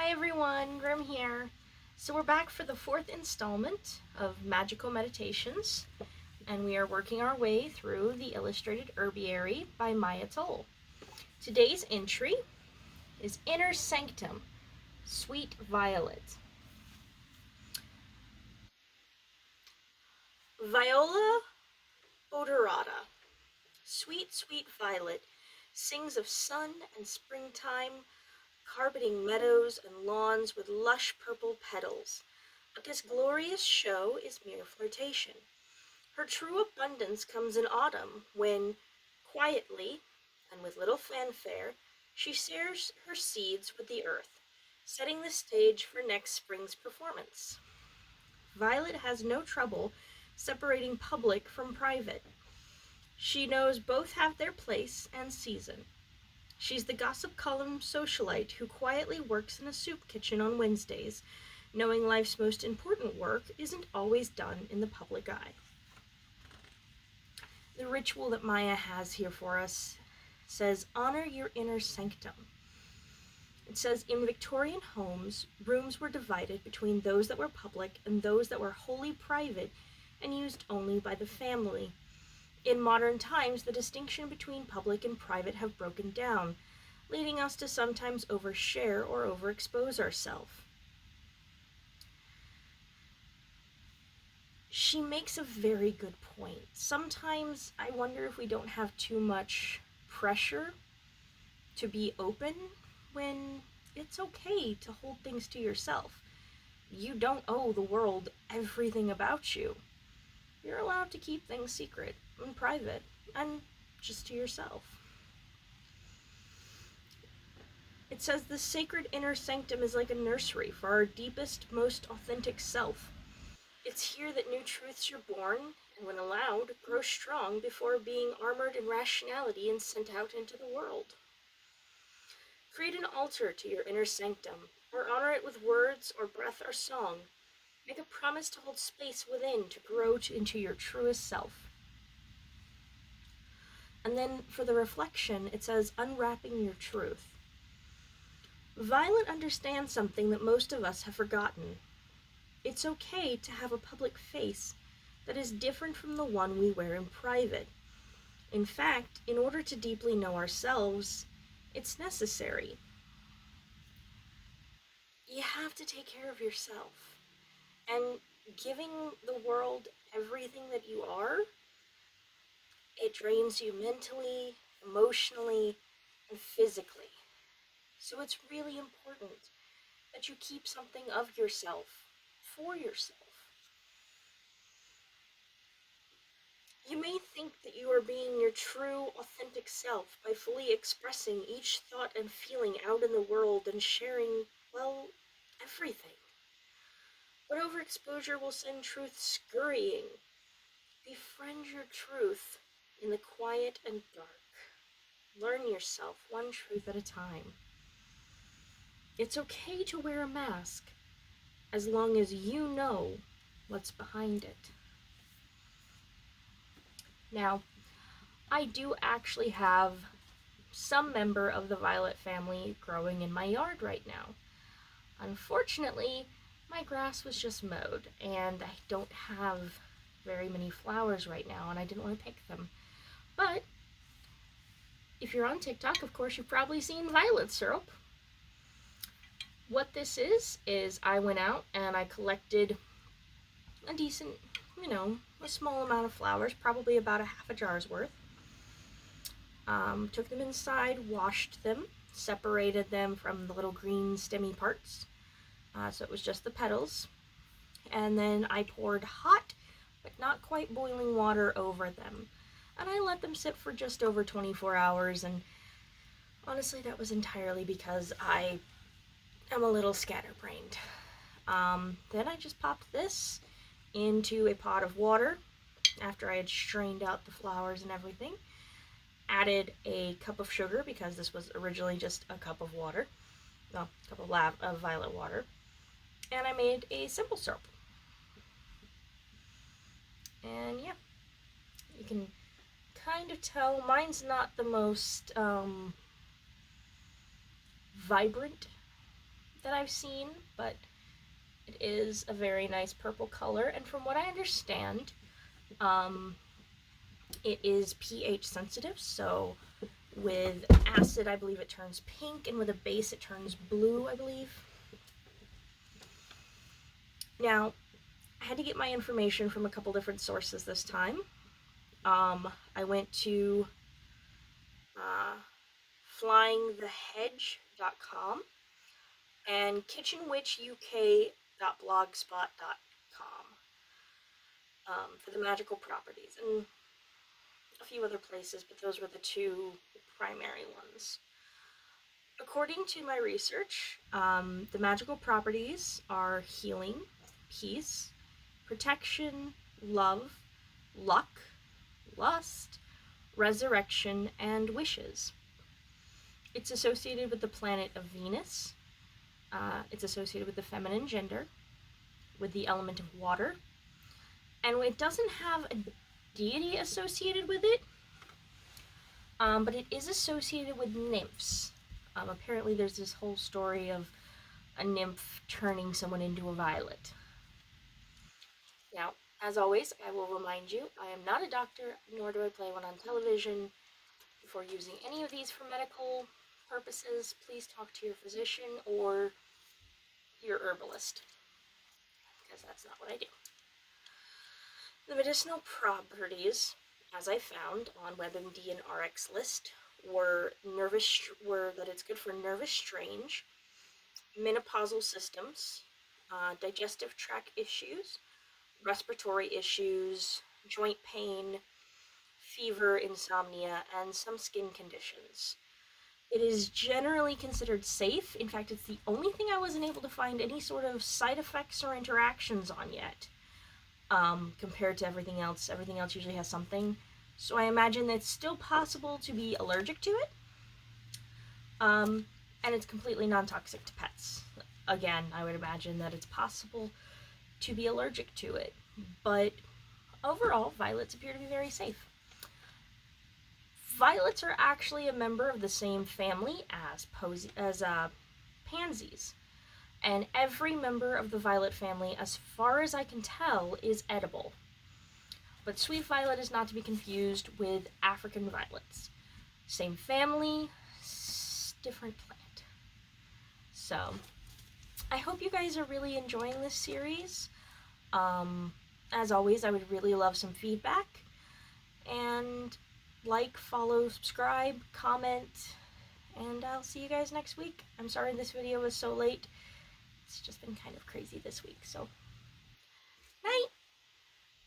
Hi everyone, Grim here. So we're back for the fourth installment of Magical Meditations, and we are working our way through the illustrated Herbiary by Maia. Today's entry is Inner Sanctum, Sweet Violet. Viola odorata, sweet, sweet violet, sings of sun and springtime, carpeting meadows and lawns with lush purple petals. But this glorious show is mere flirtation. Her true abundance comes in autumn, when, quietly, and with little fanfare, she shares her seeds with the earth, setting the stage for next spring's performance. Violet has no trouble separating public from private. She knows both have their place and season. She's the gossip column socialite who quietly works in a soup kitchen on Wednesdays, knowing life's most important work isn't always done in the public eye. The ritual that Maia has here for us says, honor your inner sanctum. It says, in Victorian homes, rooms were divided between those that were public and those that were wholly private and used only by the family. In modern times, the distinction between public and private have broken down, leading us to sometimes overshare or overexpose ourselves. She makes a very good point. Sometimes I wonder if we don't have too much pressure to be open when it's okay to hold things to yourself. You don't owe the world everything about you. You're allowed to keep things secret and private and just to yourself. It says the sacred inner sanctum is like a nursery for our deepest, most authentic self. It's here that new truths are born, and when allowed, grow strong before being armored in rationality and sent out into the world. Create an altar to your inner sanctum, or honor it with words or breath or song. Make a promise to hold space within to grow into your truest self. And then for the reflection, it says, unwrapping your truth. Violet understands something that most of us have forgotten. It's okay to have a public face that is different from the one we wear in private. In fact, in order to deeply know ourselves, it's necessary. You have to take care of yourself. And giving the world everything that you are, it drains you mentally, emotionally, and physically. So it's really important that you keep something of yourself for yourself. You may think that you are being your true, authentic self by fully expressing each thought and feeling out in the world and sharing, well, everything. But overexposure will send truth scurrying. Befriend your truth in the quiet and dark. Learn yourself one truth at a time. It's okay to wear a mask as long as you know what's behind it. Now, I do actually have some member of the violet family growing in my yard right now. Unfortunately, my grass was just mowed, and I don't have very many flowers right now, and I didn't want to pick them. But if you're on TikTok, of course, you've probably seen violet syrup. What this is I went out and I collected a decent, a small amount of flowers, probably about a half a jar's worth. Took them inside, washed them, separated them from the little green stemmy parts. So it was just the petals. And then I poured hot, but not quite boiling water over them. And I let them sit for just over 24 hours. And honestly, that was entirely because I am a little scatterbrained. Then I just popped this into a pot of water after I had strained out the flowers and everything. Added a cup of sugar because this was originally just a cup of water. No, a cup of violet water. And I made a simple syrup. And yeah, you can kind of tell mine's not the most vibrant that I've seen, but it is a very nice purple color, and from what I understand, it is pH sensitive, so with acid I believe it turns pink, and with a base it turns blue, I believe. Now, I had to get my information from a couple different sources this time. I went to flyingthehedge.com and kitchenwitchuk.blogspot.com for the magical properties, and a few other places, but those were the two primary ones. According to my research, the magical properties are healing, peace, protection, love, luck, lust, resurrection, and wishes. It's associated with the planet of Venus. It's associated with the feminine gender, with the element of water, and it doesn't have a deity associated with it, but it is associated with nymphs. Apparently there's this whole story of a nymph turning someone into a violet. Now, as always, I will remind you, I am not a doctor, nor do I play one on television. Before using any of these for medical purposes, please talk to your physician or your herbalist, because that's not what I do. The medicinal properties, as I found on WebMD and rxlist, were that it's good for nervous strange, menopausal systems, digestive tract issues, respiratory issues, joint pain, fever, insomnia, and some skin conditions. It is generally considered safe. In fact, it's the only thing I wasn't able to find any sort of side effects or interactions on yet, compared to everything else. Everything else usually has something. So I imagine that it's still possible to be allergic to it. And it's completely non-toxic to pets. Again, I would imagine that it's possible to be allergic to it. But overall, violets appear to be very safe. Violets are actually a member of the same family as pansies. And every member of the violet family, as far as I can tell, is edible. But sweet violet is not to be confused with African violets. Same family, different plant. So, I hope you guys are really enjoying this series. As always, I would really love some feedback. And like, follow, subscribe, comment, and I'll see you guys next week. I'm sorry this video was so late. It's just been kind of crazy this week, so